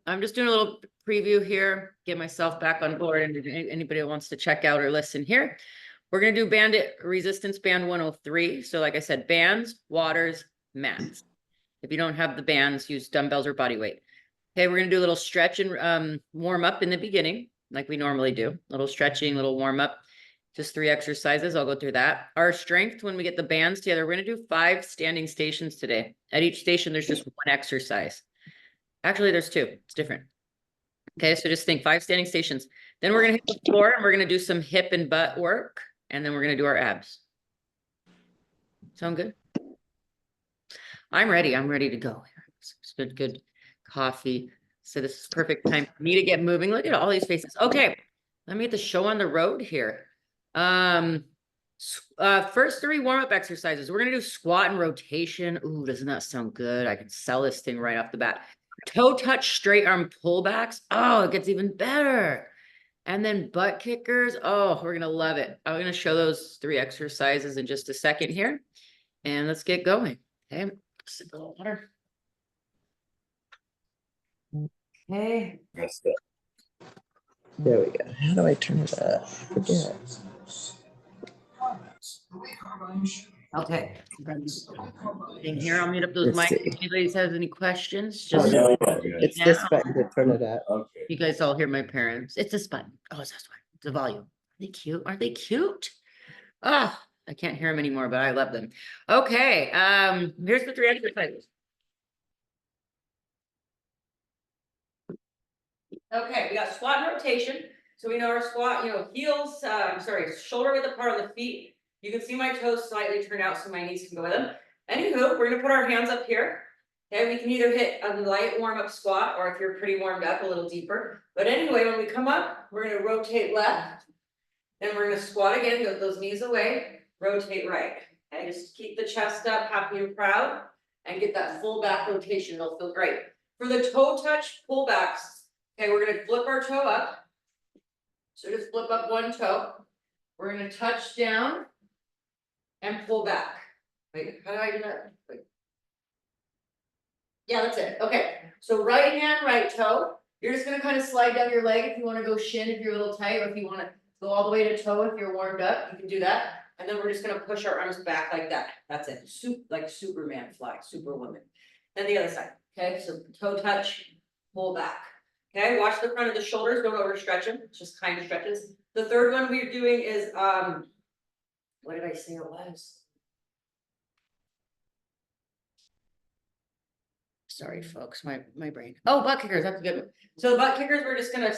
I'm just doing a little preview here, get myself back on board, and anybody who wants to check out or listen here. We're going to do Bandit Resistance Band 103. So like I said, bands, waters, mats. If you don't have the bands, use dumbbells or body weight. Okay, we're going to do a little stretch and warm up in the beginning, like we normally do. A little stretching, little warm up. Just 3 exercises. I'll go through that. Our strength, when we get the bands together, we're going to do 5 standing stations today. At each station, there's just 1 exercise. Actually, there's 2. It's different. Okay, so just think 5 standing stations. Then we're going to hit the floor and we're going to do some hip and butt work. And then we're going to do our abs. Sound good? I'm ready. I'm ready to go. It's good coffee. So this is perfect time for me to get moving. Look at all these faces. Okay, let me get the show on the road here. First 3 warm-up exercises. We're gonna do squat and rotation. Ooh, doesn't that sound good? I can sell this thing right off the bat. Toe touch straight arm pullbacks. Oh, it gets even better. And then butt kickers. Oh, we're gonna love it. I'm gonna show those 3 exercises in just a second here. And let's get going. Okay, sip a little water. Okay. There we go. How do I turn it up? Forget. Okay. In here, I'll mute up those mics. If anybody has any questions, just It's this button to turn it up. Okay. you guys all hear my parents. It's this button. Oh, it's this one. It's the volume. Are they cute? Aren't they cute? Ah, I can't hear them anymore, but I love them. Okay. Here's the 3 exercises. Okay, we got squat and rotation. So we know our squat, heels, shoulder width apart on the feet. You can see my toes slightly turned out so my knees can go with them. Anywho, we're gonna put our hands up here. Okay, we can either hit a light warm-up squat, or if you're pretty warmed up, a little deeper. But anyway, when we come up, we're gonna rotate left. Then we're gonna squat again, get those knees away, rotate right. Okay, just keep the chest up, happy and proud, and get that full back rotation. It'll feel great. For the toe touch pullbacks, okay, we're gonna flip our toe up. So just flip up 1 toe. We're gonna touch down and pull back. Wait, how do I do that? Wait. Yeah, that's it. Okay, so right hand, right toe. You're just gonna kind of slide down your leg if you want to go shin if you're a little tight, or if you want to go all the way to toe if you're warmed up, you can do that. And then we're just gonna push our arms back like that. That's it. Like Superman fly, Superwoman. Then the other side. Okay, so toe touch, pull back. Okay, watch the front of the shoulders, don't overstretch them, just kind of stretches. The third one we're doing is what did I say it was? Sorry, folks, my brain. Oh, butt kickers, that's a good one. So the butt kickers, we're just gonna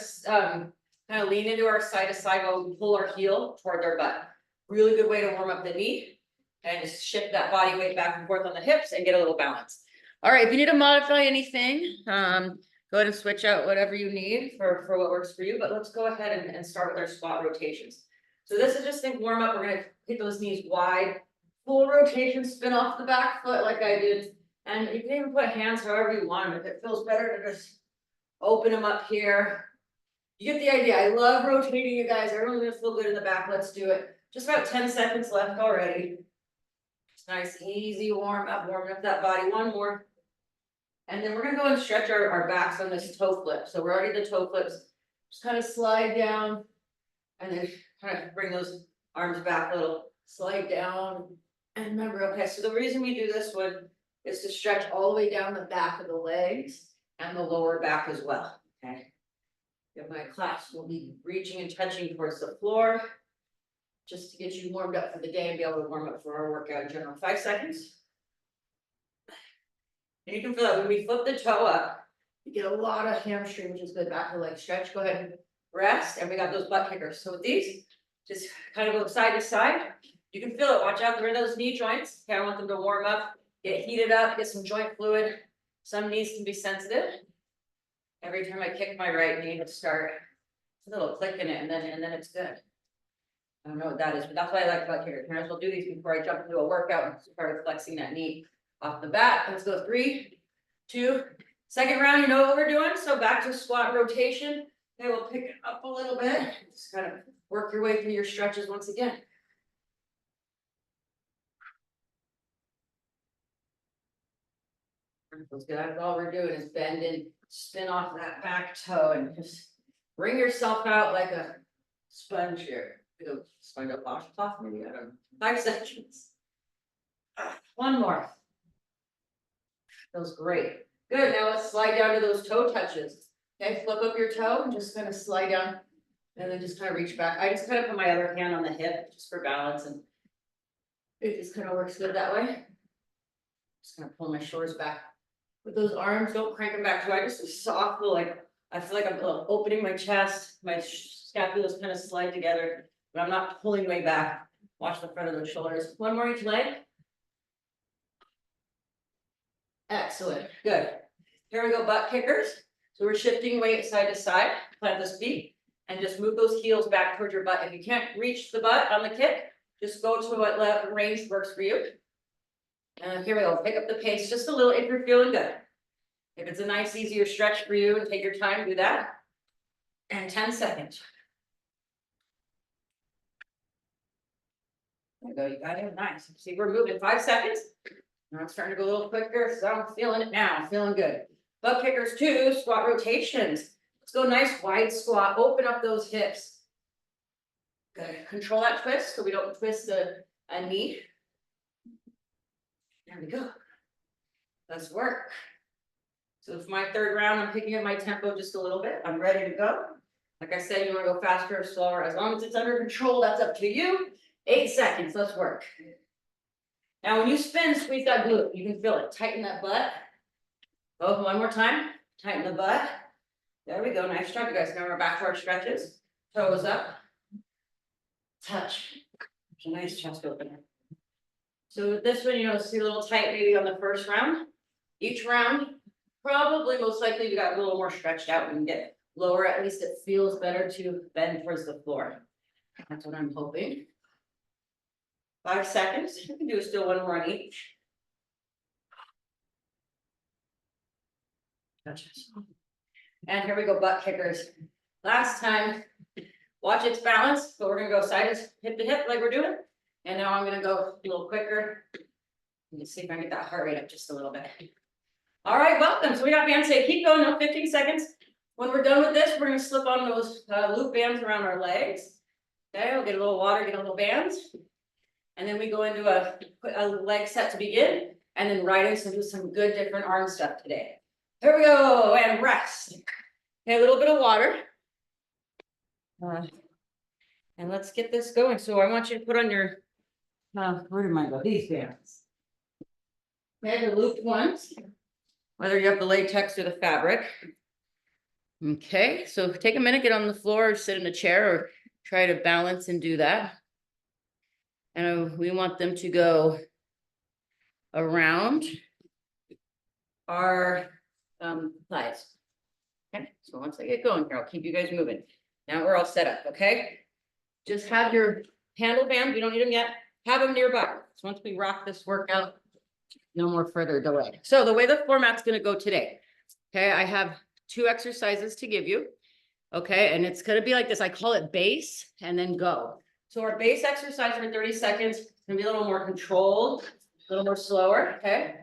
kind of lean into our side to side while we pull our heel towards our butt. Really good way to warm up the knee and just shift that body weight back and forth on the hips and get a little balance. All right, if you need to modify anything, go ahead and switch out whatever you need for what works for you, but let's go ahead and start with our squat rotations. So this is just think warm up. We're gonna hit those knees wide, full rotation, spin off the back foot like I did. And you can even put hands however you want them. If it feels better to just open them up here. You get the idea. I love rotating, you guys. Everyone's gonna feel good in the back. Let's do it. Just about 10 seconds left already. It's nice, easy warm up, warming up that body. 1 more. And then we're gonna go and stretch our backs on this toe flip. So we're already the toe flips. Just kind of slide down and then kind of bring those arms back a little, slide down. And remember, okay, so the reason we do this one is to stretch all the way down the back of the legs and the lower back as well, okay? My class will be reaching and touching towards the floor just to get you warmed up for the day and be able to warm up for our workout in general. 5 seconds. And you can feel that when we flip the toe up, you get a lot of hamstring, which is good. Back of the leg stretch. Go ahead and rest. And we got those butt kickers. So with these, just kind of go side to side. You can feel it. Watch out for those knee joints. Okay, I want them to warm up, get heated up, get some joint fluid. Some knees can be sensitive. Every time I kick my right knee, it'll start a little click in it, and then it's good. I don't know what that is, but that's what I like about kickers. Might as well do these before I jump into a workout and start flexing that knee off the bat. Let's go 3, 2. Second round, you know what we're doing. So back to squat rotation. Okay, we'll pick it up a little bit. Just kind of work your way through your stretches once again. Feels good. That's all we're doing is bend and spin off that back toe and just bring yourself out like a sponge here. Go sponge up washcloth, maybe, I don't know. 5 seconds. One more. Feels great. Good, now let's slide down to those toe touches. Okay, flip up your toe and just kind of slide down and then just kind of reach back. I just kind of put my other hand on the hip just for balance, and it just kind of works good that way. Just gonna pull my shoulders back with those arms, don't crank them back too. I just soft feel like, I feel like I'm opening my chest, my scapulas kind of slide together, but I'm not pulling way back. Watch the front of those shoulders. One more each leg. Excellent, good. Here we go, butt kickers. So we're shifting weight side to side, plant those feet, and just move those heels back towards your butt. If you can't reach the butt on the kick, just go to what range works for you. And here we go, pick up the pace just a little if you're feeling good. If it's a nice, easier stretch for you and take your time, do that. And 10 seconds. There you go, you got it, nice. See, we're moving 5 seconds. Now it's starting to go a little quicker, so I'm feeling it now, feeling good. Butt kickers 2, squat rotations. Let's go nice wide squat, open up those hips. Good, control that twist so we don't twist a knee. There we go. Let's work. So for my 3rd round, I'm picking up my tempo just a little bit. I'm ready to go. Like I said, you want to go faster or slower. As long as it's under control, that's up to you. 8 seconds, let's work. Now when you spin, squeeze that glute. You can feel it. Tighten that butt. Go one more time. Tighten the butt. There we go. Nice job, you guys. Now we're back to our stretches. Toes up. Touch. There's a nice chest opener. So with this one, see a little tight maybe on the first round. Each round, probably most likely we got a little more stretched out. We can get lower. At least it feels better to bend towards the floor. That's what I'm hoping. 5 seconds. We can do still one more on each. Touches. And here we go, butt kickers. Last time, watch its balance, but we're gonna go side hip to hip like we're doing. And now I'm gonna go a little quicker. Let's see if I can get that heart rate up just a little bit. All right, welcome. So we got bands say keep going, no 15 seconds. When we're done with this, we're gonna slip on those loop bands around our legs. Okay, we'll get a little water, get a little bands. And then we go into a leg set to begin, and then right into some good different arm stuff today. Here we go, and rest. Okay, a little bit of water. And let's get this going. So I want you to put on your, where did mine go? These bands. Okay, the looped ones, whether you have the latex or the fabric. Okay, so take a minute, get on the floor, or sit in a chair, or try to balance and do that. And we want them to go around our thighs. Okay, so once I get going here, I'll keep you guys moving. Now we're all set up, okay? Just have your handle bands, we don't need them yet, have them nearby. So once we rock this workout, no more further delay. So the way the format's gonna go today, okay, I have 2 exercises to give you, okay? And it's gonna be like this, I call it base and then go. So our base exercise for 30 seconds is gonna be a little more controlled, a little more slower, okay?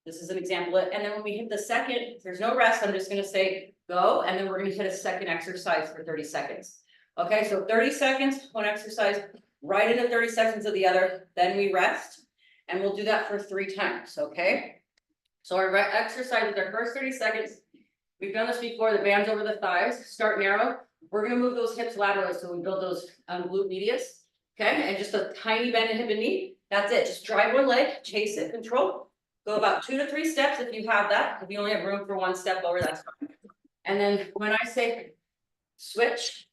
This is an example. And then when we hit the second, there's no rest, I'm just gonna say go, and then we're gonna hit a second exercise for 30 seconds. Okay, so 30 seconds, one exercise, right into 30 seconds of the other, then we rest. And we'll do that for 3 times, okay? So our exercise is our first 30 seconds. We've done this before, the bands over the thighs, start narrow. We're gonna move those hips laterally, so we build those glute medius, okay? And just a tiny bend in hip and knee, that's it. Just drive one leg, chase it, control. Go about 2 to 3 steps if you have that. If you only have room for 1 step over, that's fine. And then when I say switch,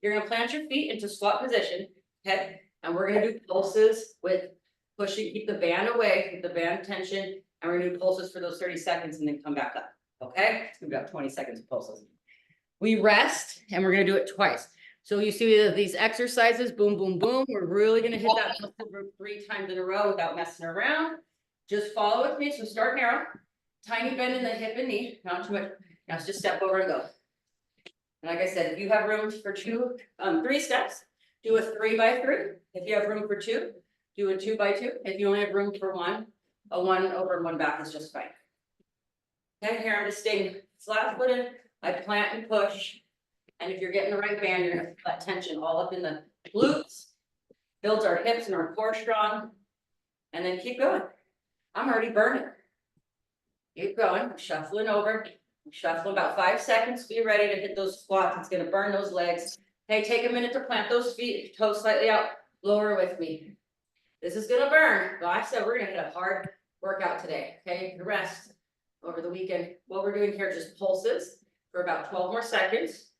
you're gonna plant your feet into squat position, okay? And we're gonna do pulses with pushing, keep the band away, keep the band tension, and we're gonna do pulses for those 30 seconds and then come back up, okay? We've got 20 seconds of pulses. We rest, and we're gonna do it twice. So you see these exercises, boom, boom, boom. We're really gonna hit that muscle group 3 times in a row without messing around. Just follow with me, so start narrow, tiny bend in the hip and knee, not too much. Now it's just step over and go. And like I said, if you have room for 3 steps, do a 3 by 3. If you have room for 2, do a 2 by 2. If you only have room for 1, a 1 over and 1 back is just fine. Okay, here I'm just staying flat footed. I plant and push. And if you're getting the right band, you're gonna feel that tension all up in the glutes. Builds our hips and our core strong. And then keep going. I'm already burning. Keep going, I'm shuffling over. I'm shuffling about 5 seconds. Be ready to hit those squats. It's gonna burn those legs. Hey, take a minute to plant those feet, toes slightly out, lower with me. This is gonna burn. But I said we're gonna hit a hard workout today. Okay, you can rest over the weekend. What we're doing here is just pulses for about 12 more seconds.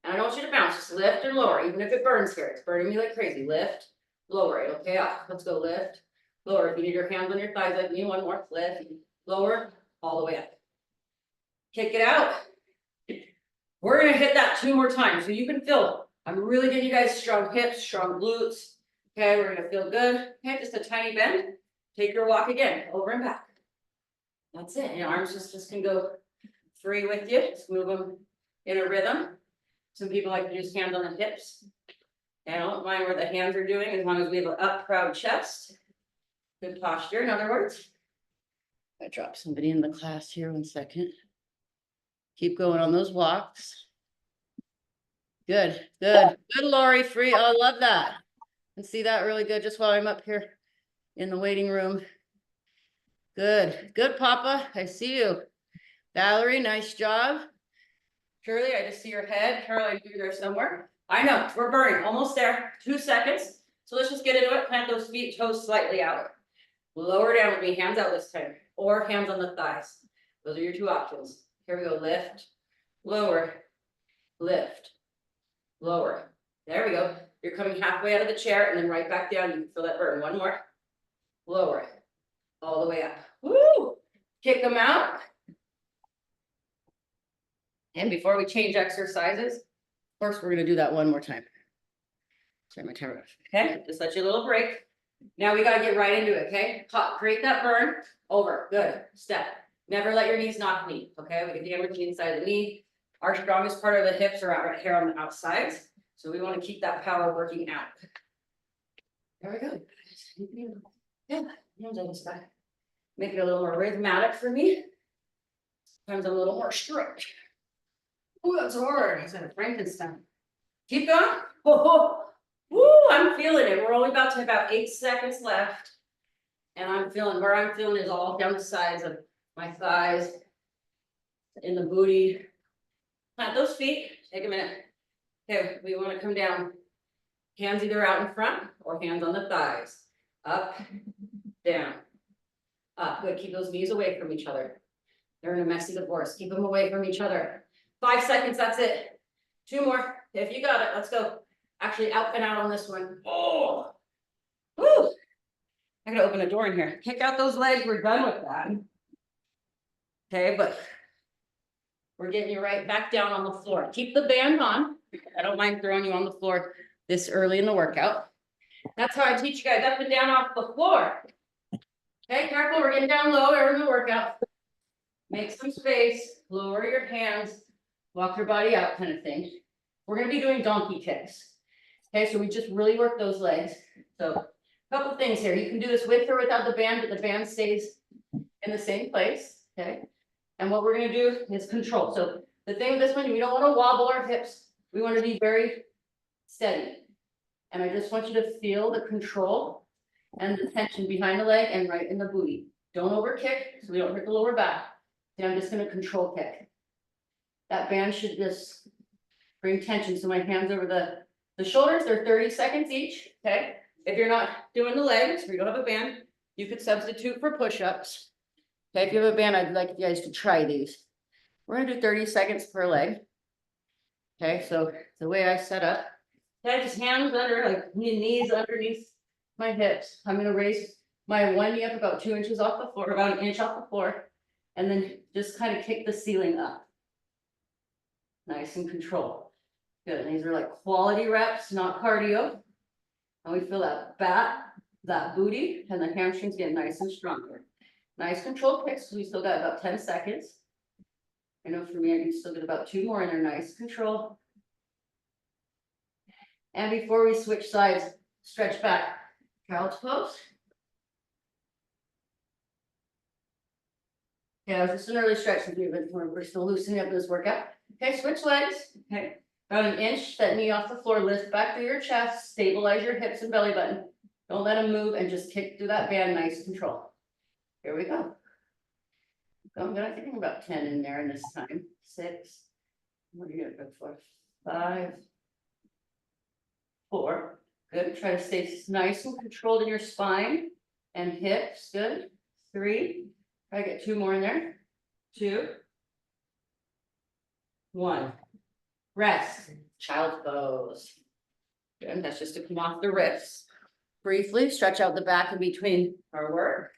And I don't want you to bounce, just lift and lower, even if it burns here. It's burning me like crazy. Lift, lower it. Okay, up. Let's go lift, lower. If you need your hands on your thighs like me, one more. Lift, lower, all the way up. Kick it out. We're gonna hit that 2 more times. So you can feel, I'm really getting you guys strong hips, strong glutes. Okay, we're gonna feel good. Okay, just a tiny bend. Take your walk again, over and back. That's it. Your arms just can go free with you. Just move them in a rhythm. Some people like to use hands on the hips. I don't mind where the hands are doing as long as we have an up, proud chest. Good posture, in other words. I dropped somebody in the class here, 1 second. Keep going on those walks. Good, good, good, Lori, free. Oh, I love that. And see that really good just while I'm up here in the waiting room. Good, good, Papa. I see you. Valerie, nice job. Shirley, I just see your head. Caroline, you're there somewhere. I know, we're burning, almost there. 2 seconds. So let's just get into it. Plant those feet, toes slightly out. Lower down with me, hands out this time, or hands on the thighs. Those are your 2 options. Here we go, lift, lower, lift, lower. There we go. You're coming halfway out of the chair and then right back down. You can feel that burn. 1 more. Lower it, all the way up. Woo! Kick them out. And before we change exercises, of course, we're gonna do that 1 more time. Sorry, my timer. Okay, just let you a little break. Now we gotta get right into it, okay? Create that burn, over, good, step. Never let your knees knock knee, okay? We get the energy inside of the knee. Our strongest part of the hips are out right here on the outsides. So we wanna keep that power working out. There we go. Yeah, hands on this back. Make it a little more rhythmic for me. Sometimes I'm a little more strict. Oh, that's hard. It's like a Frankenstein. Keep going. Oh, woo, I'm feeling it. We're only about 8 seconds left. And I'm feeling, where I'm feeling is all down the sides of my thighs, in the booty. Plant those feet. Take a minute. Okay, we want to come down. Hands either out in front or hands on the thighs. Up, down, up. Good. Keep those knees away from each other. They're in a messy divorce. Keep them away from each other. 5 seconds, that's it. 2 more. If you got it, let's go. Actually, out and out on this one. Oh, woo! I gotta open a door in here. Kick out those legs. We're done with that. Okay, but we're getting you right back down on the floor. Keep the band on. I don't mind throwing you on the floor this early in the workout. That's how I teach you guys, up and down off the floor. Okay, careful. We're getting down low in the workout. Make some space. Lower your hands. Walk your body out, kind of thing. We're going to be doing donkey kicks. Okay, so we just really work those legs. So a couple things here. You can do this with or without the band, but the band stays in the same place. Okay. And what we're going to do is control. So the thing with this one, we don't want to wobble our hips. We want to be very steady. And I just want you to feel the control and the tension behind the leg and right in the booty. Don't over kick so we don't hurt the lower back. Then I'm just going to control kick. That band should just bring tension. So my hands over the shoulders, they're 30 seconds each. Okay. If you're not doing the legs or you don't have a band, you could substitute for push-ups. Okay, if you have a band, I'd like you guys to try these. We're gonna do 30 seconds per leg. Okay, so the way I set up, okay, just hands under, like knees underneath my hips. I'm gonna raise my one knee up about 2 inches off the floor, about 1 inch off the floor, and then just kind of kick the ceiling up. Nice and controlled. Good, and these are like quality reps, not cardio. And we feel that back, that booty, and the hamstrings get nice and stronger. Nice controlled kicks, so we still got about 10 seconds. I know for me, I can still get about 2 more in there, nice control. And before we switch sides, stretch back, child's pose. Yeah, it was just an early stretch, we're still loosening up this workout. Okay, switch legs, okay, about an inch, that knee off the floor, lift back through your chest, stabilize your hips and belly button. Don't let them move and just kick through that band, nice control. Here we go. I'm gonna think about 10 in there in this time. 6. What are you gonna go for? 5. 4. Good. Try to stay nice and controlled in your spine and hips. Good. 3. Try to get 2 more in there. 2. 1. Rest. Child's pose. Good. That's just to come off the wrists. Briefly stretch out the back in between our work.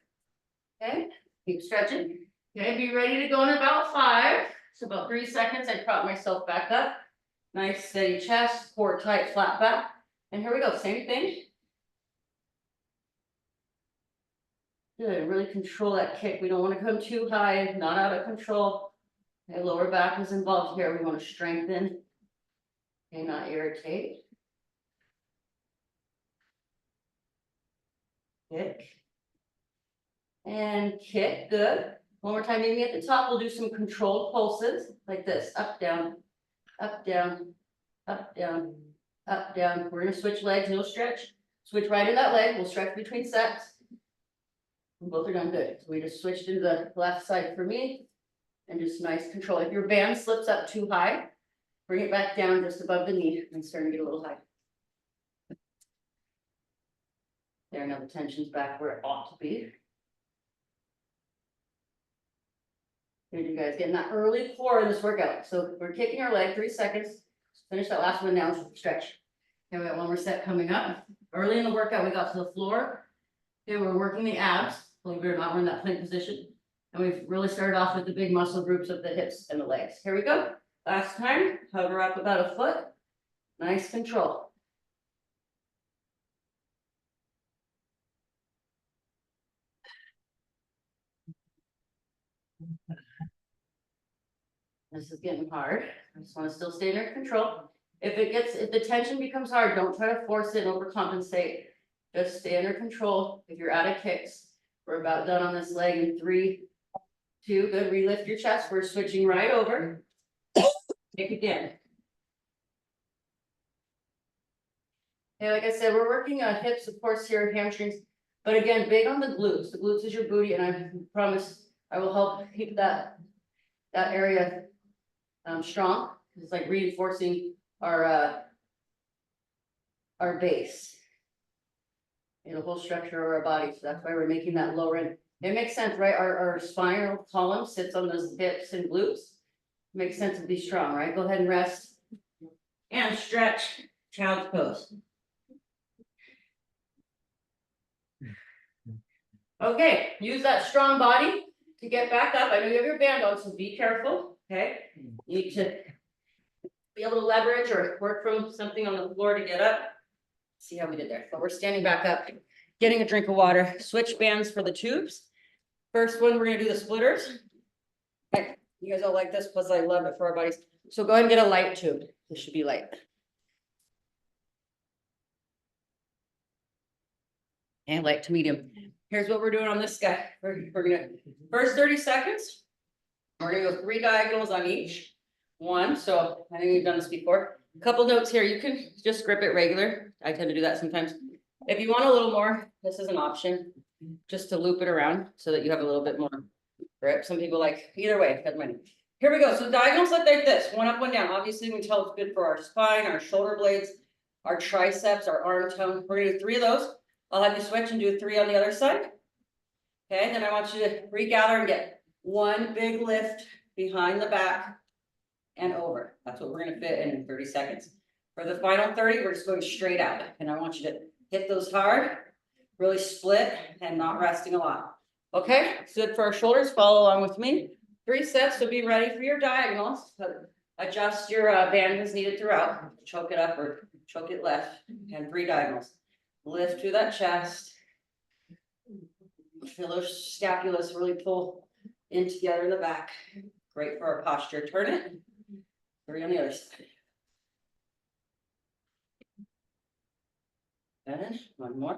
Okay. Keep stretching. Okay. Be ready to go in about 5. So about 3 seconds. I prop myself back up. Nice steady chest, core tight, flat back. And here we go. Same thing. Good. Really control that kick. We don't want to come too high, not out of control. Okay, lower back is involved here. We want to strengthen and not irritate. Kick. And kick. Good. One more time, maybe at the top, we'll do some controlled pulses like this. Up, down, up, down, up, down, up, down. We're going to switch legs. No stretch. Switch right in that leg. We'll stretch between sets. Both are done good. So we just switched into the left side for me. And just nice control. If your band slips up too high, bring it back down just above the knee and starting to get a little high. There, now the tension's back where it ought to be. Here you guys getting that early core in this workout. So we're kicking our leg 3 seconds. Finish that last one down, stretch. Okay, we got one more set coming up. Early in the workout, we got to the floor. Okay, we're working the abs. Believe it or not, we're in that plank position. And we've really started off with the big muscle groups of the hips and the legs. Here we go. Last time, hover up about a foot. Nice control. This is getting hard. I just want to still stay under control. If the tension becomes hard, don't try to force it and overcompensate. Just stay under control. If you're out of kicks, we're about done on this leg in 3, 2, good. Relift your chest. We're switching right over. Kick again. Okay, like I said, we're working on hips, of course, here, hamstrings, but again, big on the glutes. The glutes is your booty, and I promise I will help keep that area strong. It's like reinforcing our base. The whole structure of our body. So that's why we're making that lower end. It makes sense, right? Our spinal column sits on those hips and glutes. It makes sense to be strong, right? Go ahead and rest and stretch. Child's pose. Okay, use that strong body to get back up. I know you have your band on, so be careful. Okay, you need to be able to leverage or work from something on the floor to get up. See how we did there. But we're standing back up, getting a drink of water. Switch bands for the tubes. First one, we're gonna do the splitters. Okay, you guys all like this, plus I love it for our bodies. So go ahead and get a light tube. This should be light. And light to medium. Here's what we're doing on this guy. We're gonna, first 30 seconds, we're gonna go 3 diagonals on each. 1, so I think we've done this before. A couple notes here, you can just grip it regular. I tend to do that sometimes. If you want a little more, this is an option, just to loop it around so that you have a little bit more grip. Some people like, either way, doesn't matter. Here we go, so diagonals look like this, 1 up, 1 down. Obviously, we tell it's good for our spine, our shoulder blades, our triceps, our arm tone. We're gonna do 3 of those. I'll have you switch and do 3 on the other side. Okay, then I want you to regather and get 1 big lift behind the back and over. That's what we're gonna fit in 30 seconds. For the final 30, we're just going straight out. And I want you to hit those hard, really split and not resting a lot. Okay, it's good for our shoulders. Follow along with me. 3 sets, so be ready for your diagonals. Adjust your band as needed throughout. Choke it up or choke it left. And 3 diagonals. Lift through that chest. Feel those scapulas really pull in together in the back. Great for our posture. Turn it. 3 on the other side. And 1 more.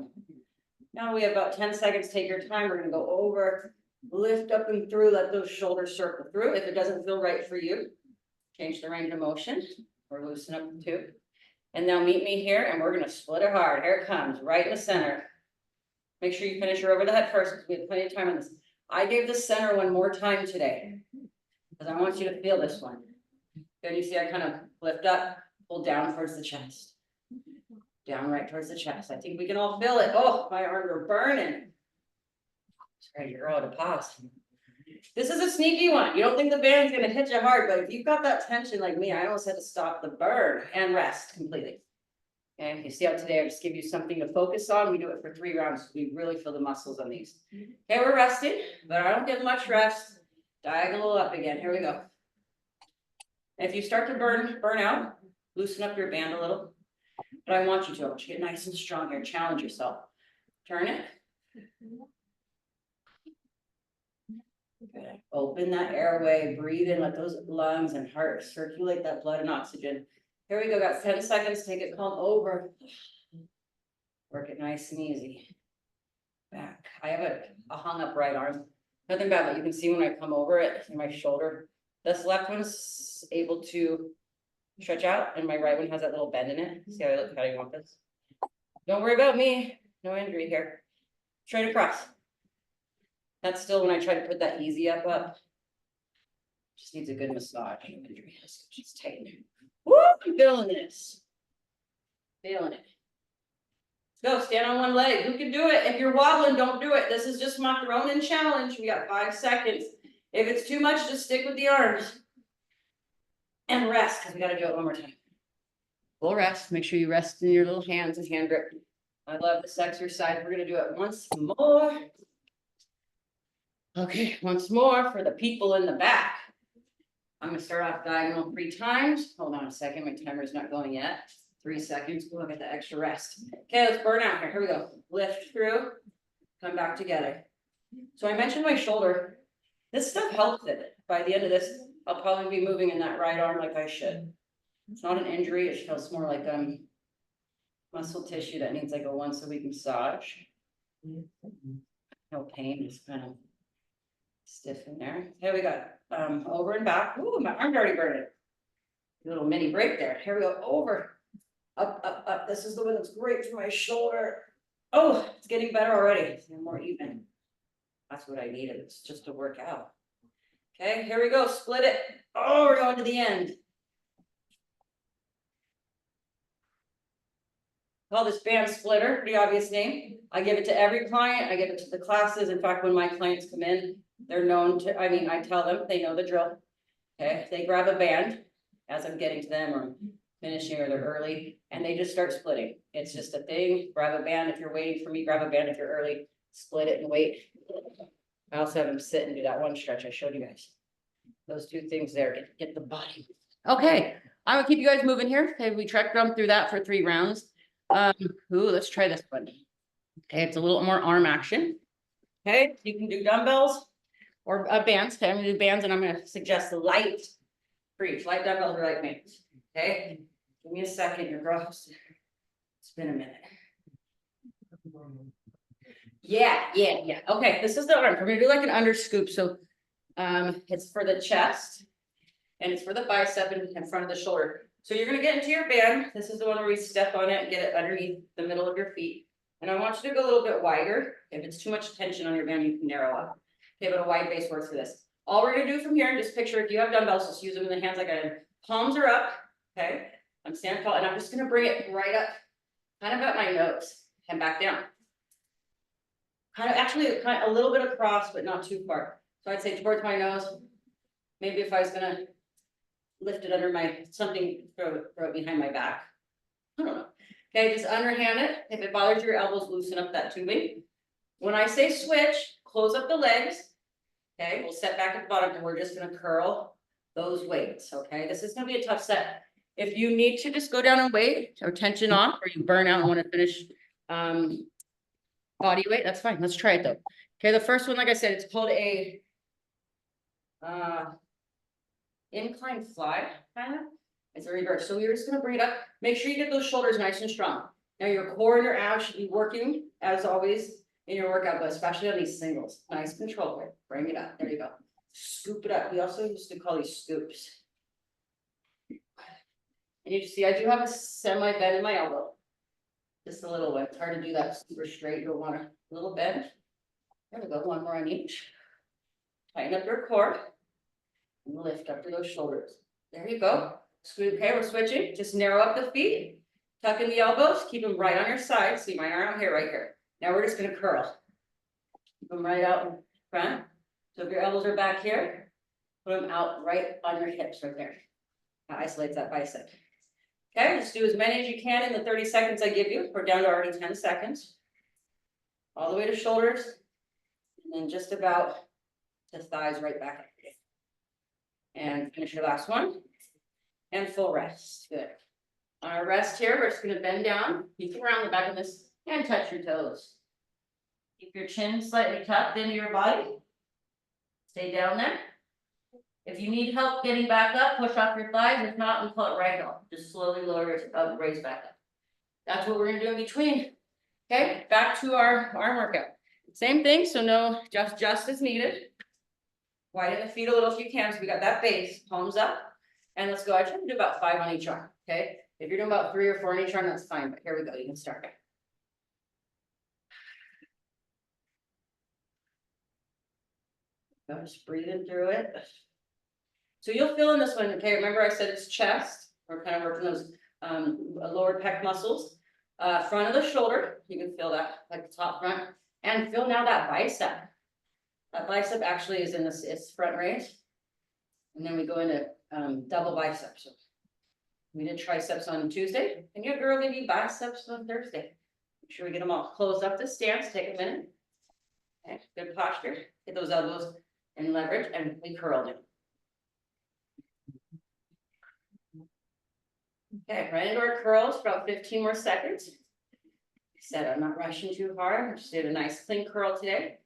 Now we have about 10 seconds. Take your time. We're going to go over Lift up and through, let those shoulders circle through. If it doesn't feel right for you, change the range of motion or loosen up the tube. And now meet me here and we're gonna split it hard. Here it comes, right in the center. Make sure you finish her over the head first because we have plenty of time on this. I gave the center one more time today because I want you to feel this one. Then you see I kind of lift up, pull down towards the chest. Down right towards the chest. I think we can all feel it. Oh, my arms are burning. Sorry, you're out of pause. This is a sneaky one. You don't think the band's gonna hit you hard, but if you've got that tension like me, I almost had to stop the burn and rest completely. Okay, you see how today I just give you something to focus on. We do it for 3 rounds. We really feel the muscles on these. Okay, we're resting, but I don't get much rest. Diagonal up again. Here we go. If you start to burn out, loosen up your band a little. But I want you to get nice and strong here. Challenge yourself. Turn it. Good. Open that airway, breathe in, let those lungs and heart circulate that blood and oxygen. Here we go, got 10 seconds, take it calm over. Work it nice and easy. Back. I have a hung up right arm. Nothing bad, but you can see when I come over it in my shoulder. This left one's able to stretch out and my right one has that little bend in it. See how I look, how you want this? Don't worry about me, no injury here. Straight across. That's still when I try to put that easy up. Just needs a good massage. Just tighten it. Woo! I'm feeling this. Feeling it. Let's go. Stand on one leg. Who can do it? If you're wobbling, don't do it. This is just my thrown in challenge. We got 5 seconds. If it's too much, just stick with the arms. And rest, because we got to do it one more time. Full rest. Make sure you rest in your little hands and hand grip. I love this exercise. We're going to do it once more. Okay, once more for the people in the back. I'm gonna start off diagonal 3 times. Hold on a second, my timer's not going yet. 3 seconds, we'll get the extra rest. Okay, let's burn out here. Here we go. Lift through, come back together. So I mentioned my shoulder. This stuff helps it. By the end of this, I'll probably be moving in that right arm like I should. It's not an injury, it feels more like muscle tissue that needs like a once a week massage. No pain, just kind of stiff in there. Here we go. Over and back. Ooh, my arm's already burning. A little mini break there. Here we go. Over. Up. This is the one that's great for my shoulder. Oh, it's getting better already. It's more even. That's what I needed. It's just to work out. Okay, here we go. Split it. Oh, we're going to the end. Call this band splitter. Pretty obvious name. I give it to every client. I give it to the classes. In fact, when my clients come in, they're known to, I tell them, they know the drill. Okay, they grab a band as I'm getting to them or finishing or they're early, and they just start splitting. It's just a thing. Grab a band if you're waiting for me, grab a band if you're early, split it and wait. I also have them sit and do that one stretch I showed you guys. Those 2 things there, get the body. Okay, I'm gonna keep you guys moving here. Okay, we track drum through that for 3 rounds. Let's try this one. Okay, it's a little more arm action. Okay, you can do dumbbells or bands. Okay, I'm gonna do bands and I'm gonna suggest light for each. Light dumbbells or light bands. Okay, give me a second, your girl. It's been a minute. Yeah. Okay, this is the arm. We're gonna do like an under scoop. So it's for the chest and it's for the bicep and in front of the shoulder. So you're gonna get into your band. This is the one where we step on it and get it underneath the middle of your feet. And I want you to go a little bit wider. If it's too much tension on your band, you can narrow up. Okay, but a wide base works for this. All we're gonna do from here, just picture if you have dumbbells, just use them in the hands like I did. Palms are up, okay? I'm standing tall and I'm just gonna bring it right up, kind of at my nose and back down. Kind of a little bit across, but not too far. So I'd say towards my nose. Maybe if I was gonna lift it under my, something, throw it behind my back. I don't know. Okay, just underhand it. If it bothers your elbows, loosen up that tubing. When I say switch, close up the legs. Okay, we'll set back at the bottom and we're just gonna curl those weights. Okay, this is gonna be a tough set. If you need to just go down and wait or tension off, or you burn out and want to finish body weight, that's fine. Let's try it though. Okay, the first one, like I said, it's called a incline fly, kind of. It's a reverse. So we're just gonna bring it up. Make sure you get those shoulders nice and strong. Now your core and your abs should be working as always. in your workout, but especially on these singles. Nice control grip. Bring it up. There you go. Scoop it up. We also used to call these scoops. And you see, I do have a semi bend in my elbow. Just a little bit. It's hard to do that super straight. You'll want a little bend. There we go. One more on each. Tighten up your core. And lift up to those shoulders. There you go. Okay, we're switching. Just narrow up the feet. Tuck in the elbows. Keep them right on your side. See, mine are out here, right here. Now we're just going to curl. Keep them right out in front. So if your elbows are back here, put them out right on your hips right there. That isolates that bicep. Okay, just do as many as you can in the 30 seconds I give you. We're down to already 10 seconds. All the way to shoulders. And then just about to thighs right back up. And finish your last one. And full rest. Good. On our rest here, we're just going to bend down. You can round the back of this and touch your toes. Keep your chin slightly tucked into your body. Stay down there. If you need help getting back up, push off your thighs. If not, we call it ragdoll. Just slowly lower it up, raise back up. That's what we're going to do in between. Okay, back to our arm workout. Same thing, so no, just as needed. Widen the feet a little if you can. So we got that base, palms up. And let's go. I try to do about 5 on each arm. Okay. If you're doing about 3 or 4 on each arm, that's fine. But here we go. You can start. Just breathing through it. So you'll feel in this one. Okay. Remember I said it's chest. We're kind of working those lower pec muscles. Front of the shoulder. You can feel that like the top front. And feel now that bicep. That bicep actually is in this, it's front raise. And then we go into double biceps. So we did triceps on Tuesday, and your girl gave you biceps on Thursday. Make sure we get them all closed up to stance. Take a minute. Okay, good posture. Get those elbows and leverage, and we curl them. Okay, right into our curls for about 15 more seconds. I said I'm not rushing too hard. I just did a nice clean curl today.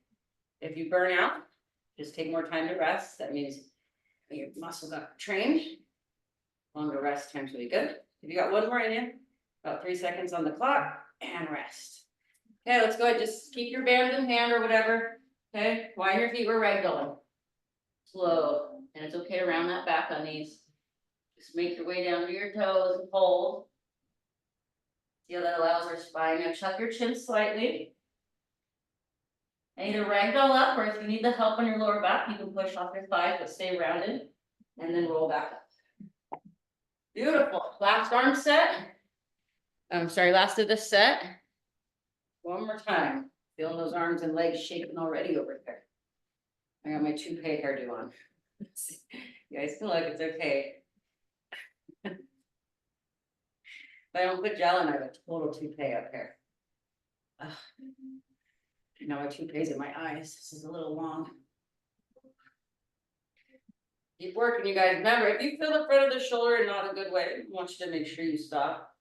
If you burn out, just take more time to rest. That means your muscles got trained. Longer rest times will be good. If you got one more in you, about 3 seconds on the clock, and rest. Okay, let's go ahead. Just keep your band in hand or whatever. Okay, wind your feet. We're ragdolling. Slow, and it's okay to round that back on these. Just make your way down to your toes and hold. See how that allows our spine. Now chuck your chin slightly. And either ragdoll up, or if you need the help on your lower back, you can push off your thighs, but stay rounded, and then roll back up. Beautiful. Last arm set. Last of this set. One more time. Feeling those arms and legs shaking already over there. I got my toupee hairdo on. You guys can look, it's okay. If I don't put gel in, I have a total toupee up here. Now my toupee's in my eyes. This is a little long. Keep working, you guys. Remember, if you feel the front of the shoulder in not a good way, I want you to make sure you stop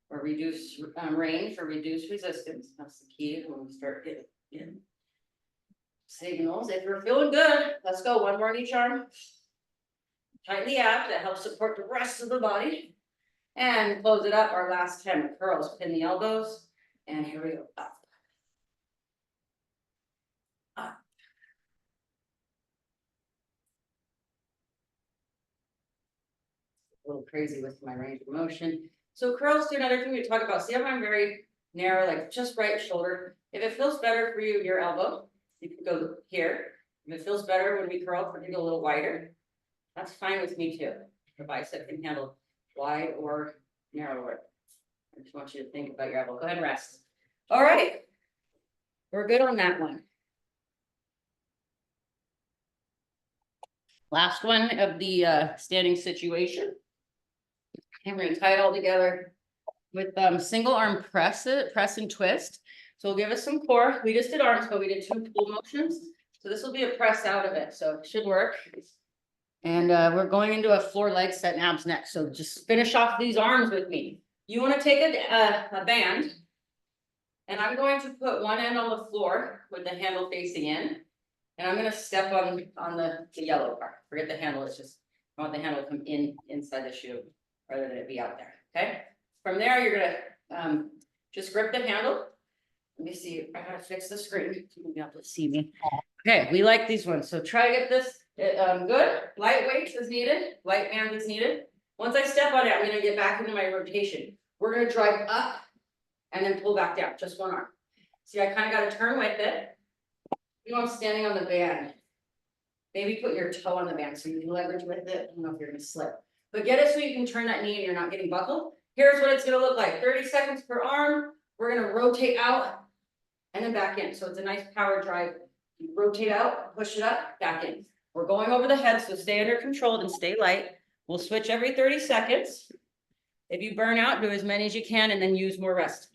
or reduce range or reduce resistance. That's the key when we start getting signals. If you're feeling good, let's go. One more on each arm. Tighten the abs. That helps support the rest of the body. And close it up. Our last 10 curls. Pin the elbows. And here we go. Up. Up. A little crazy with my range of motion. So curls do another thing we talk about. See how I'm very narrow, like just right shoulder. If it feels better for you, your elbow, you can go here. If it feels better when we curl, for you to go a little wider. That's fine with me too. The bicep can handle wide or narrower. I just want you to think about your elbow. Go ahead and rest. All right. We're good on that one. Last one of the standing situation. And we're gonna tie it all together with single arm press and twist. So we'll give us some core. We just did arms, but we did 2 pull motions. So this will be a press out of it. So it should work. And we're going into a floor leg set and abs next. So just finish off these arms with me. You want to take a band, and I'm going to put one end on the floor with the handle facing in. And I'm going to step on the yellow part. Forget the handle. It's just, I want the handle to come inside the shoe rather than it be out there. Okay. From there, you're going to just grip the handle. Let me see, I gotta fix the screen, you'll be able to see me. Okay, we like these ones, so try to get this, good, lightweight is needed, light band is needed. Once I step on it, I'm gonna get back into my rotation. We're gonna drive up and then pull back down, just one arm. See, I kind of gotta turn with it. You know, I'm standing on the band. Maybe put your toe on the band so you can leverage with it. I don't know if you're gonna slip, but get it so you can turn that knee and you're not getting buckled. Here's what it's gonna look like, 30 seconds per arm. We're gonna rotate out and then back in, so it's a nice power drive. You rotate out, push it up, back in. We're going over the head, so stay under control and stay light. We'll switch every 30 seconds. If you burn out, do as many as you can and then use more rest.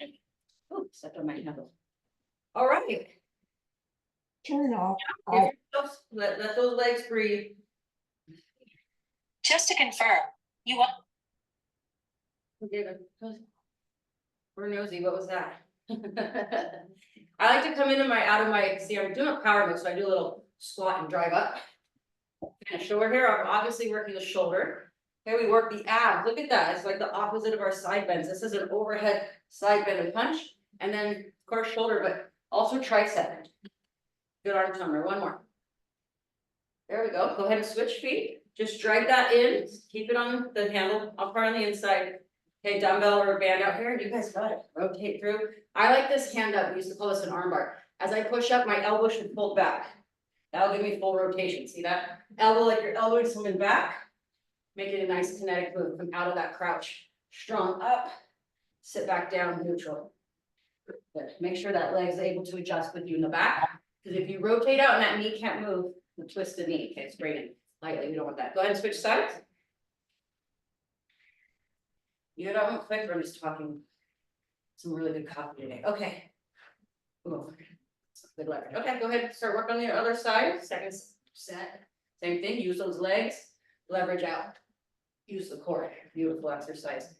Oh, stepped on my handle. All right. Turn off. Let those legs breathe. Just to confirm, you want We're nosy, what was that? I like to come into my, out of my, see, I'm doing a power move, so I do a little squat and drive up. And shoulder here, I'm obviously working the shoulder. Okay, we work the abs, look at that, it's like the opposite of our side bends. This is an overhead side bend and punch, and then of course shoulder, but also tricep. Good arm tumor, one more. There we go, go ahead and switch feet, just drag that in, keep it on the handle, up part on the inside. Okay, dumbbell or band out here, you guys got it, rotate through. I like this hand up, we used to call this an arm bar. As I push up, my elbow should pull back. That'll give me full rotation, see that? Elbow like you're elbowing someone back. Make it a nice kinetic move, come out of that crouch. Strong up, sit back down, neutral. Good, make sure that leg's able to adjust with you in the back. Because if you rotate out and that knee can't move, you twist the knee, okay, straighten lightly, we don't want that. Go ahead and switch sides. You know, I'm quick, I'm just talking some really good coffee today. Okay. Ooh, good leverage. Okay, go ahead, start working on the other side. Second set. Same thing, use those legs, leverage out. Use the core. Beautiful exercise.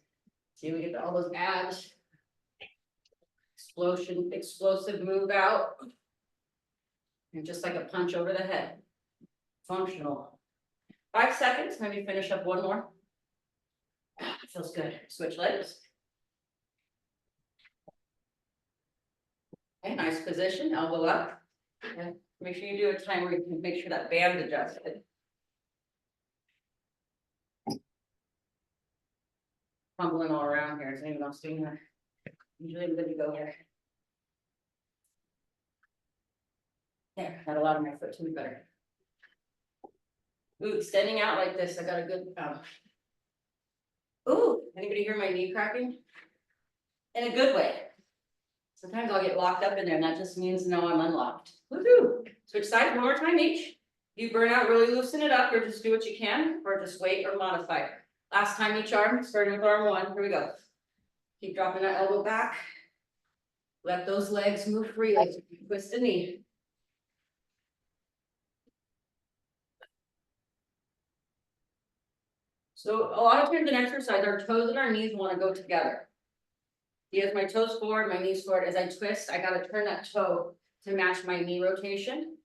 See, we get all those abs. Explosion, explosive move out. And just like a punch over the head. Functional. 5 seconds, maybe finish up one more. Feels good. Switch legs. Okay, nice position, elbow up. And make sure you do a time where you can make sure that band adjusted. Fumbling all around here, is anyone else doing that? Usually I'm good to go here. There, got a lot of my foot to be better. Ooh, extending out like this, I got a good ooh, anybody hear my knee cracking? In a good way. Sometimes I'll get locked up in there and that just means no, I'm unlocked. Woohoo! Switch sides one more time each. You burn out, really loosen it up or just do what you can or just wait or modify. Last time each arm, starting with arm one, here we go. Keep dropping that elbow back. Let those legs move freely, twist the knee. So a lot of times in exercise, our toes and our knees want to go together. See, as my toes forward, my knees forward, as I twist, I gotta turn that toe to match my knee rotation.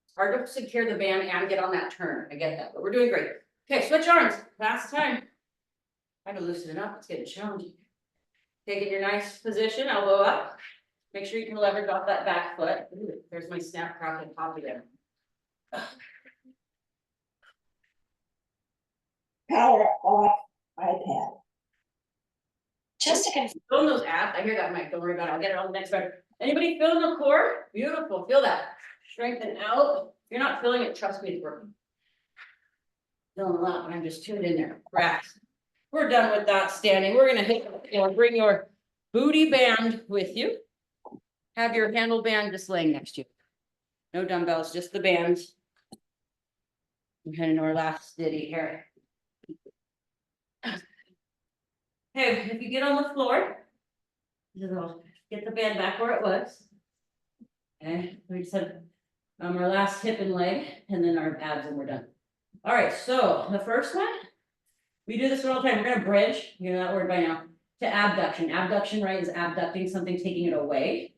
It's hard to secure the band and get on that turn, I get that, but we're doing great. Okay, switch arms, last time. Try to loosen it up, it's getting challenging. Take it in your nice position, elbow up. Make sure you can leverage off that back foot. Ooh, there's my snap, crack, and pop again. Power off iPad. just to confirm. Feeling those abs, I hear that, Mike, don't worry about it, I'll get it on the next round. Anybody feeling the core? Beautiful, feel that. Strengthen out. If you're not feeling it, trust me, it's working. Feeling a lot, but I'm just tuned in there. Rest. We're done with that standing. We're gonna hit, bring your booty band with you. Have your handle band just laying next to you. No dumbbells, just the bands. We're heading to our last ditty here. Okay, if you get on the floor, get the band back where it was. Okay, we just have our last hip and leg, and then our abs, and we're done. All right, so the first one, we do this one all the time. We're gonna bridge, you know that word by now, to abduction. Abduction, right, is abducting something, taking it away.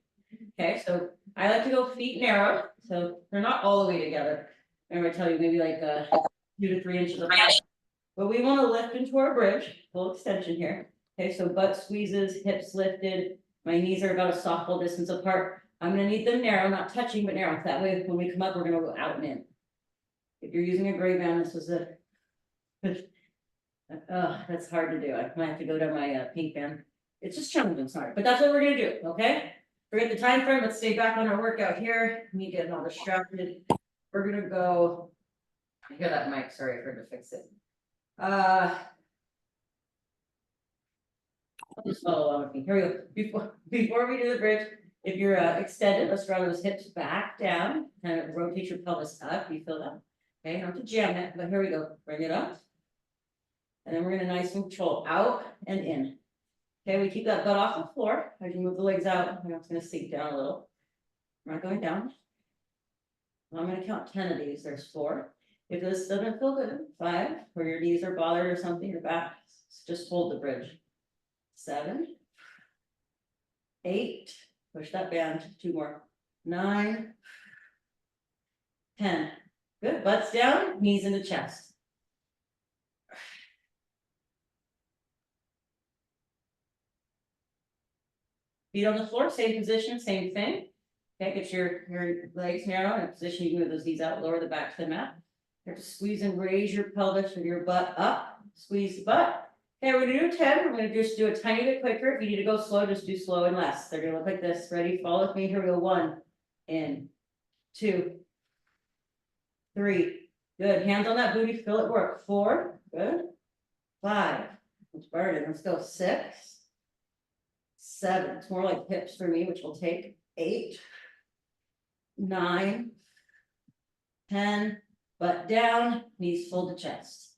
Okay, so I like to go feet narrow, so they're not all the way together. Remember I tell you maybe like 2 to 3 inches apart. But we want to lift into our bridge, full extension here. Okay, so butt squeezes, hips lifted, My knees are about a softball distance apart. I'm gonna need them narrow, not touching, but narrow. That way, when we come up, we're gonna go out and in. If you're using a gray band, this was a. That's hard to do. I might have to go to my pink band. It's just challenging, sorry, but that's what we're gonna do, okay? Forget the time frame. Let's stay back on our workout here. Me getting all distracted. We're gonna go. I hear that mic, sorry, I forgot to fix it. I'll just follow along with me. Here we go. Before we do the bridge, if you're extended, let's draw those hips back down, kind of rotate your pelvis up. You feel that? Okay, not to jam it, but here we go. Bring it up. And then we're gonna nice and control out and in. Okay, we keep that butt off the floor as you move the legs out. I'm just gonna sink down a little. I'm not going down. I'm gonna count 10 of these. There's 4. If this doesn't feel good, 5, or your knees are bothered or something, your back, just hold the bridge. 7, 8, push that band, 2 more, 9, 10. Good, butts down, knees into chest. Feet on the floor, same position, same thing. Okay, get your legs narrow in a position, you can move those knees out, lower the back to the mat. You have to squeeze and raise your pelvis with your butt up, squeeze the butt. Okay, we're gonna do 10, we're gonna just do a tiny bit quicker. If you need to go slow, just do slow and less. They're gonna look like this. Ready, follow with me, here we go. 1, in, 2, 3, good, hands on that booty, feel it work. 4, good, 5, it's burning, let's go. 6, 7, it's more like hips for me, which will take 8, 9, 10, butt down, knees full to chest.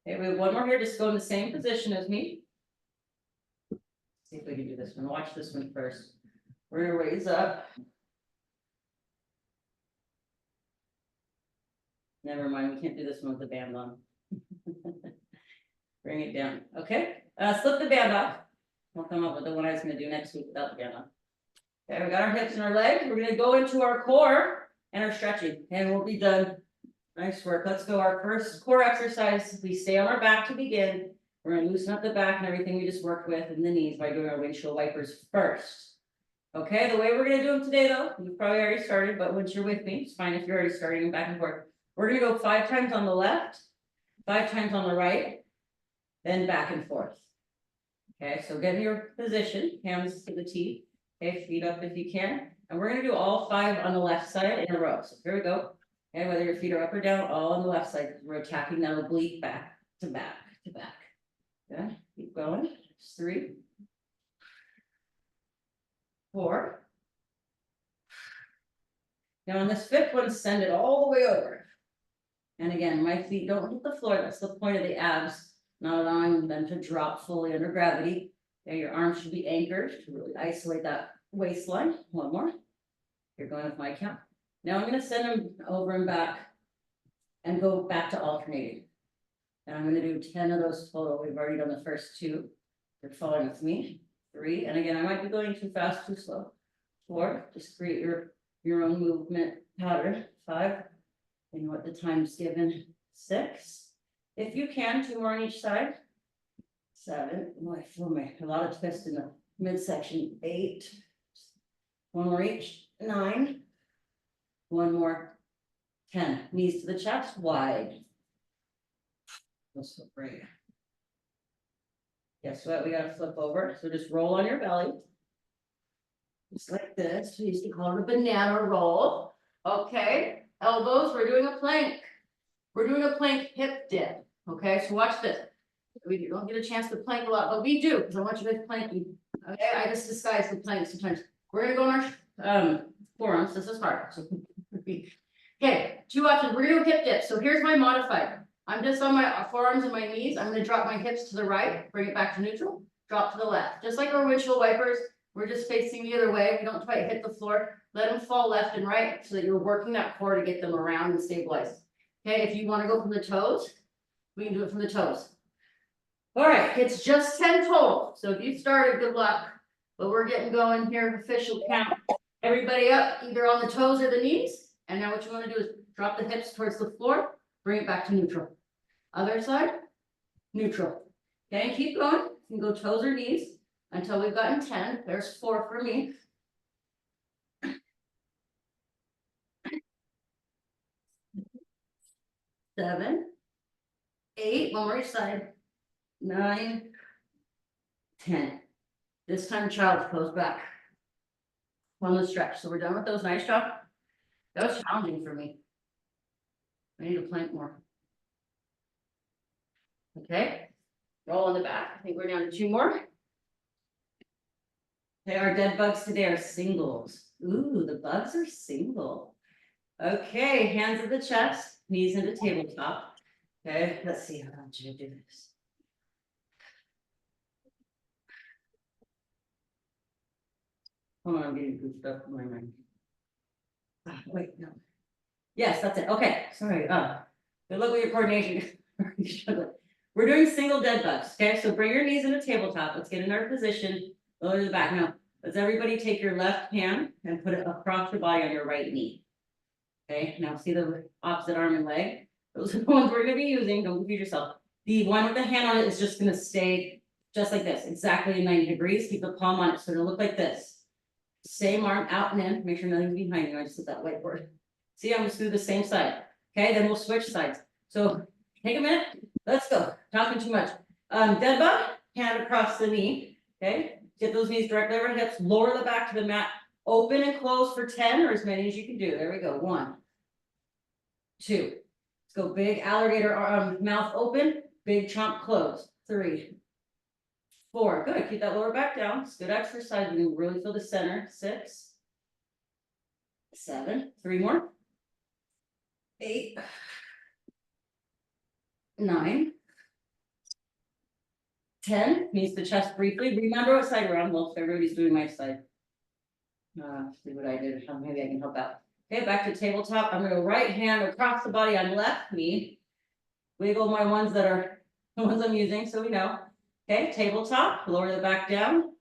Okay, we have 1 more here, just go in the same position as me. See if we can do this one, watch this one first. We're gonna raise up. Never mind, we can't do this one with the band on. Bring it down, okay? Slip the band off. We'll come up with the one I was gonna do next week without the band on. Okay, we got our hips and our legs. We're gonna go into our core and our stretching, and we'll be done. Nice work. Let's go. Our first core exercise. We stay on our back to begin. We're gonna loosen up the back and everything we just worked with and the knees by doing our windshield wipers first. Okay, the way we're gonna do them today though, you've probably already started, but once you're with me, it's fine if you're already starting back and forth. We're gonna go 5 times on the left, 5 times on the right, then back and forth. Okay, so get in your position, hands to the T. Okay, feet up if you can. And we're gonna do all 5 on the left side in a row. So here we go. Okay, whether your feet are up or down, all on the left side, we're attacking that oblique back to back to back. Okay, keep going. 3, 4. Now on this 5th one, send it all the way over. And again, my feet don't hit the floor. That's the point of the abs, not allowing them to drop fully under gravity. Okay, your arms should be anchored to really isolate that waistline. 1 more. You're going with my count. Now I'm gonna send them over and back and go back to alternating. And I'm gonna do 10 of those total. We've already done the first 2. You're following with me. 3, and again, I might be going too fast, too slow. 4, just create your own movement pattern. 5, you know what the time's given. 6, if you can, 2 more on each side. 7, oh, I feel a lot of twist in the midsection. 8, 1 more each. 9, 1 more. 10, knees to the chest, wide. Let's flip right. Guess what? We gotta flip over. So just roll on your belly. Just like this. We used to call it a banana roll. Okay. Elbows, we're doing a plank. We're doing a plank hip dip. Okay, so watch this. We don't get a chance to plank a lot, but we do, because I want you guys planking. Okay, I just disguise the plank sometimes. We're gonna go on our forearms. This is hard. So okay, 2 options. We're gonna do a hip dip. So here's my modified. I'm just on my forearms and my knees. I'm gonna drop my hips to the right, bring it back to neutral, drop to the left. Just like our windshield wipers, we're just facing the other way. We don't quite hit the floor. Let them fall left and right so that you're working that core to get them around and stabilized. Okay, if you want to go from the toes, we can do it from the toes. All right, it's just 10 total. So if you started, good luck. But we're getting going here, official count. Everybody up, either on the toes or the knees. And now what you want to do is drop the hips towards the floor, bring it back to neutral. Other side. neutral. Okay, keep going. You can go toes or knees until we've gotten 10. There's 4 for me. 7, 8, one more each side. 9, 10. This time child's pose back. One last stretch. So we're done with those. Nice job. That was challenging for me. I need to plank more. Okay, roll on the back. I think we're down to 2 more. Okay, our dead bugs today are singles. Ooh, the bugs are single. Okay, hands at the chest, knees into tabletop. Okay, let's see how I want you to do this. Hold on, I'm getting goofed up in my mind. Wait, no. Yes, that's it. Okay, sorry. Good luck with your coordination. We're doing single dead bugs. Okay, so bring your knees into tabletop. Let's get in our position. Lower to the back. Now, let's everybody take your left hand and put it across your body on your right knee. Okay, now see the opposite arm and leg. Those are the ones we're going to be using. Don't confuse yourself. The one with the hand on it is just going to stay just like this, exactly 90 degrees. Keep the palm on it. So it'll look like this. Same arm out and in. Make sure nothing's behind you. I just did that whiteboard. See, I'm just do the same side. Okay, then we'll switch sides. So take a minute. Let's go. Talking too much. Dead bug, hand across the knee. Okay, get those knees directly over hips. Lower the back to the mat. Open and close for 10 or as many as you can do. There we go. 1, 2. Let's go big alligator mouth open. Big chomp close. 3, 4. Good. Keep that lower back down. It's good exercise. You can really feel the center. 6, 7. 3 more. 8, 9, 10. Knees to chest briefly. Remember what side we're on. Well, if everybody's doing my side. See what I did. Maybe I can help out. Okay, back to tabletop. I'm going to go right hand across the body on left knee. Wiggle my ones that are the ones I'm using, so we know. Okay, tabletop. Lower the back down.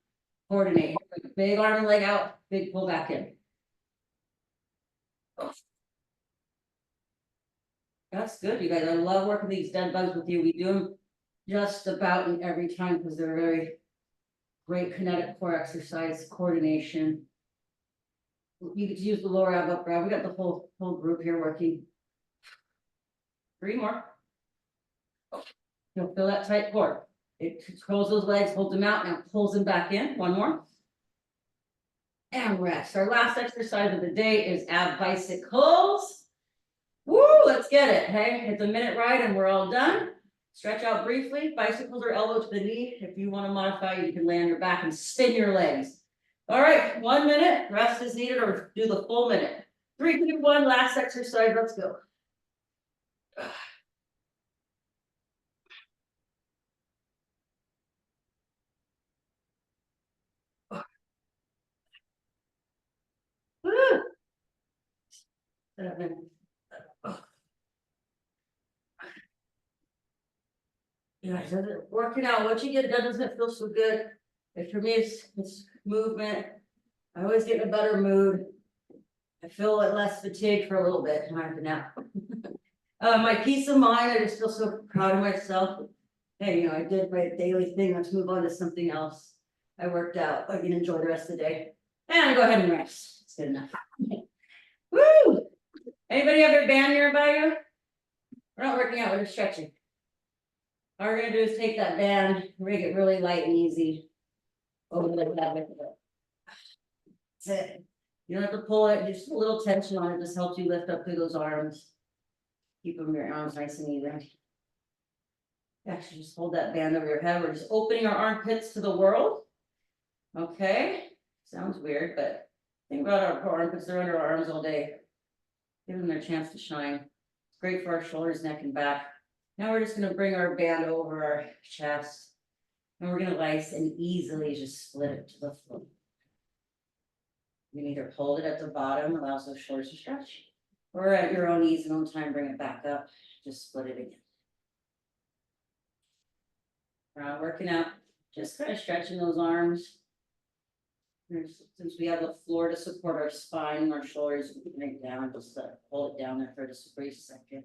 Coordinate. Big arm and leg out. Big pull back in. That's good, you guys. I love working these dead bugs with you. We do them just about in every time because they're very great kinetic core exercise, coordination. You get to use the lower ab, upper ab. We got the whole group here working. 3 more. You'll feel that tight core. It curls those legs, holds them out, now pulls them back in. 1 more. And rest. Our last exercise of the day is ab bicycles. Woo, let's get it. Hey, it's a minute ride and we're all done. Stretch out briefly. Bicycles are elbow to the knee. If you want to modify, you can lay on your back and spin your legs. All right, 1 minute. Rest is needed or do the full minute. 3, 2, 1. Last exercise. Let's go. Woo. 7. Yeah, working out. Once you get it done, doesn't it feel so good? And for me, it's movement. I always get in a better mood. I feel like less fatigued for a little bit. I have to nap. My peace of mind. I just feel so proud of myself. Hey, I did my daily thing. Let's move on to something else. I worked out. I can enjoy the rest of the day. And go ahead and rest. It's good enough. Woo! Anybody have their band nearby you? We're not working out. We're just stretching. All we're gonna do is take that band, make it really light and easy. Over the head. That's it. You don't have to pull it, just a little tension on it, just helps you lift up through those arms. Keep your arms nice and even. Actually, just hold that band over your head. We're just opening our armpits to the world. Okay, sounds weird, but think about our armpits, they're under our arms all day. Give them their chance to shine. It's great for our shoulders, neck, and back. Now we're just going to bring our band over our chest. And we're going to nice and easily just split it to the floor. You can either hold it at the bottom, allows those shoulders to stretch, or at your own ease and own time, bring it back up. Just split it again. We're not working out, just kind of stretching those arms. Since we have the floor to support our spine and our shoulders, we can bring it down, just hold it down there for just a brief second.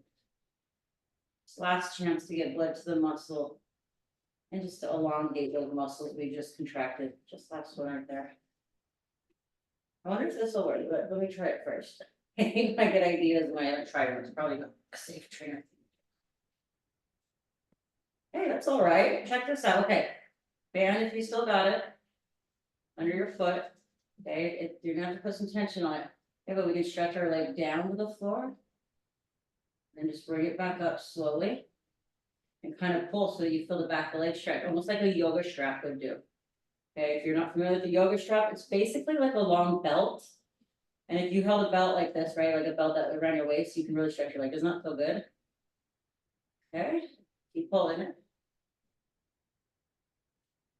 Last chance to get blood to the muscle. And just to elongate those muscles we just contracted, just last one right there. I wonder if this will work, but let me try it first. I think my good idea is when I haven't tried it, it's probably not a safe trainer. Hey, that's all right. Check this out. Okay. Band if you still got it. Under your foot. Okay, you're gonna have to put some tension on it. Okay, but we can stretch our leg down to the floor. And just bring it back up slowly. And kind of pull so that you feel the back of the leg stretch, almost like a yoga strap would do. Okay, if you're not familiar with the yoga strap, it's basically like a long belt. And if you held a belt like this, right, like a belt that around your waist, you can really stretch your leg. Doesn't that feel good? Okay, keep pulling it.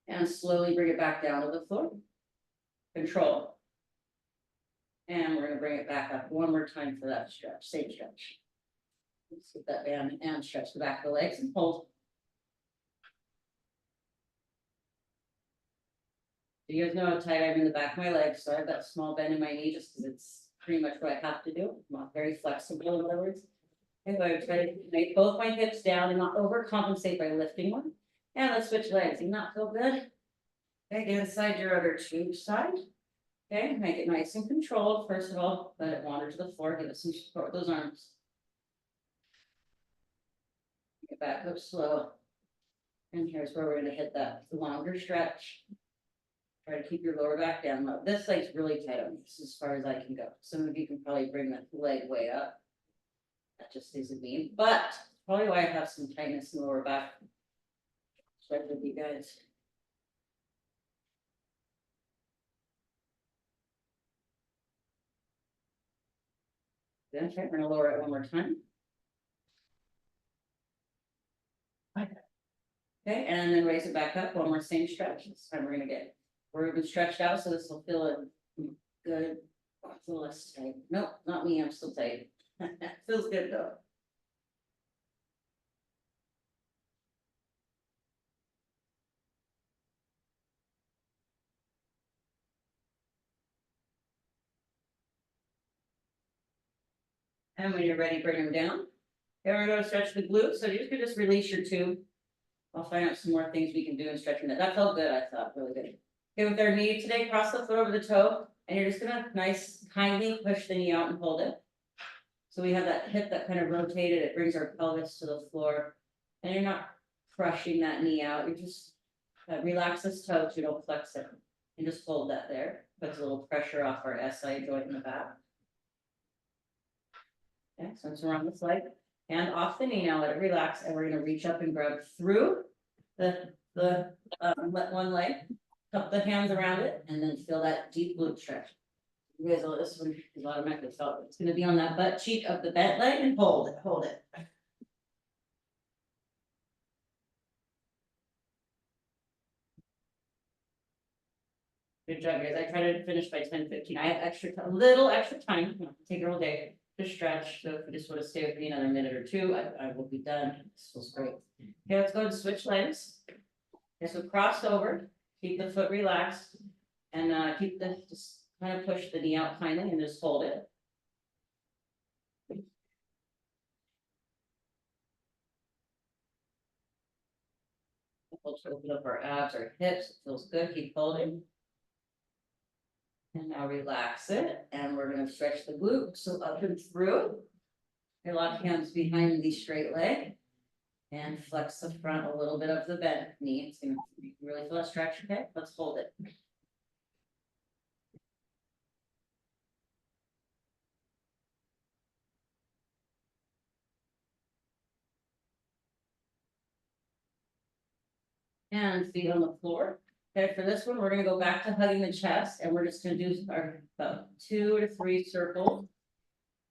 And slowly bring it back down to the floor. Control. And we're gonna bring it back up one more time for that stretch, same stretch. Let's get that band and stretch the back of the legs and hold. You guys know how tight I'm in the back of my legs, so I have that small bend in my knee just because it's pretty much what I have to do. I'm not very flexible, in other words. Okay, I try to make both my hips down and not overcompensate by lifting one. And let's switch legs. You not feel good? Okay, get inside your other tube side. Okay, make it nice and controlled. First of all, let it wander to the floor. Give it some support with those arms. Get back up slow. And here's where we're gonna hit that longer stretch. Try to keep your lower back down low. This leg's really tight on me. This is as far as I can go. Some of you can probably bring that leg way up. That just isn't me, but probably why I have some tightness in the lower back. Check with you guys. Then we're gonna lower it one more time. Okay, and then raise it back up. One more same stretch. This time we're even stretched out, so this will feel good. Oh, it's a little less tight. Nope, not me. I'm still tight. Feels good though. And when you're ready, bring them down. Then we're going to stretch the glutes. So you could just release your tube. I'll find out some more things we can do in stretching that. That felt good, I thought, really good. Okay, with our knee today, cross the foot over the toe, and you're just gonna kindly push the knee out and hold it. So we have that hip that kind of rotated, it brings our pelvis to the floor, and you're not crushing that knee out, you just relax this toe so you don't flex it. And just hold that there, puts a little pressure off our SI joint in the back. Okay, so it's around this leg. And off the knee now, let it relax, and we're gonna reach up and grab through let one leg, cup the hands around it, and then feel that deep glute stretch. You guys, this one is automatically felt. It's gonna be on that butt cheek of the bent leg and hold it. Good job, guys. I try to finish by 10:15. I have a little extra time, take it all day to stretch. So if you just want to stay with me another minute or two, I will be done. This was great. Okay, let's go ahead and switch legs. Okay, so cross over, keep the foot relaxed, and just kind of push the knee out kindly and just hold it. We'll open up our abs, our hips. It feels good. Keep holding. And now relax it, and we're going to stretch the glute, so up and through. Your lock hands behind the straight leg, and flex the front a little bit of the bent knee. It's going to really feel a stretch. Okay, let's hold it. And feet on the floor. Okay, for this one, we're going to go back to hugging the chest, and we're just going to do our about 2 to 3 circles.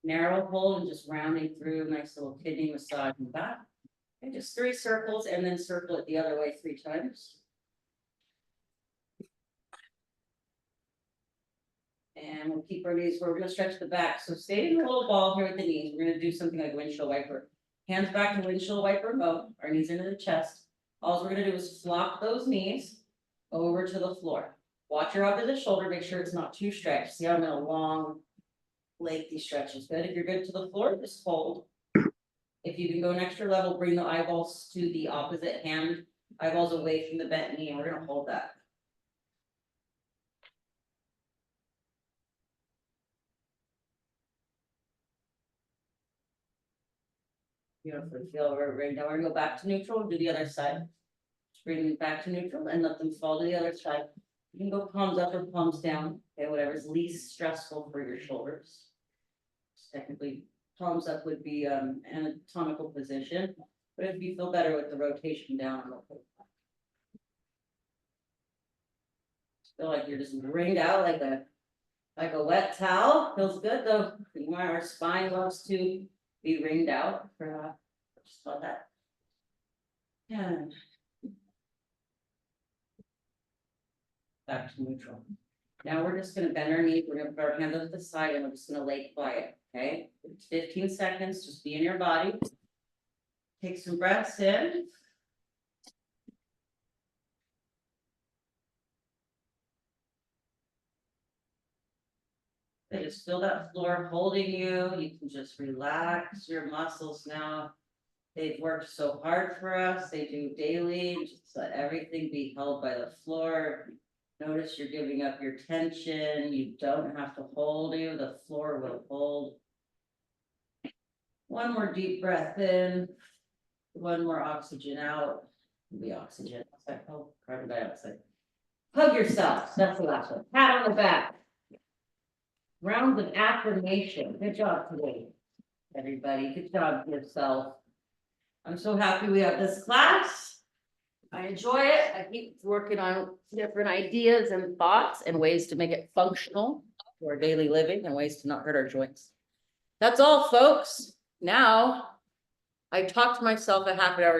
Narrow hold and just rounding through, nice little kidney massage in the back. And just 3 circles, and then circle it the other way 3 times. And we'll keep our knees where we're going to stretch the back. So stay in the little ball here with the knees. We're going to do something like windshield wiper. Hands back to windshield wiper mode. Our knees into the chest. All we're going to do is flop those knees over to the floor. Watch your opposite shoulder. Make sure it's not too stretched. See how I'm in a long, lengthy stretch is good. If you're good to the floor, just hold. If you can go an extra level, bring the eyeballs to the opposite hand Eyeballs away from the bent knee, and we're gonna hold that. Beautiful, feel right now, we're gonna go back to neutral, do the other side. Bring it back to neutral and let them fall to the other side. You can go palms up or palms down, okay, whatever's least stressful for your shoulders. Technically, palms up would be anatomical position, but if you feel better with the rotation down, I'm okay. Feel like you're just wringed out like a wet towel. Feels good though. Our spine loves to be wringed out for just about that. Yeah. Back to neutral. Now we're just gonna bend our knee, we're gonna put our hands at the side and we're just gonna lay quiet, okay? It's 15 seconds, just be in your body. Take some breaths in. And just feel that floor holding you. You can just relax your muscles now. They've worked so hard for us, they do daily, just let everything be held by the floor. Notice you're giving up your tension, you don't have to hold you, the floor will hold. One more deep breath in, one more oxygen out, the oxygen, oh, carbon dioxide. Hug yourself, that's the last one, pat on the back. Rounds of affirmation, good job today, everybody, good job yourself. I'm so happy we have this class. I enjoy it. I keep working on different ideas and thoughts and ways to make it functional to our daily living and ways to not hurt our joints. That's all, folks. Now, I talked myself a half an hour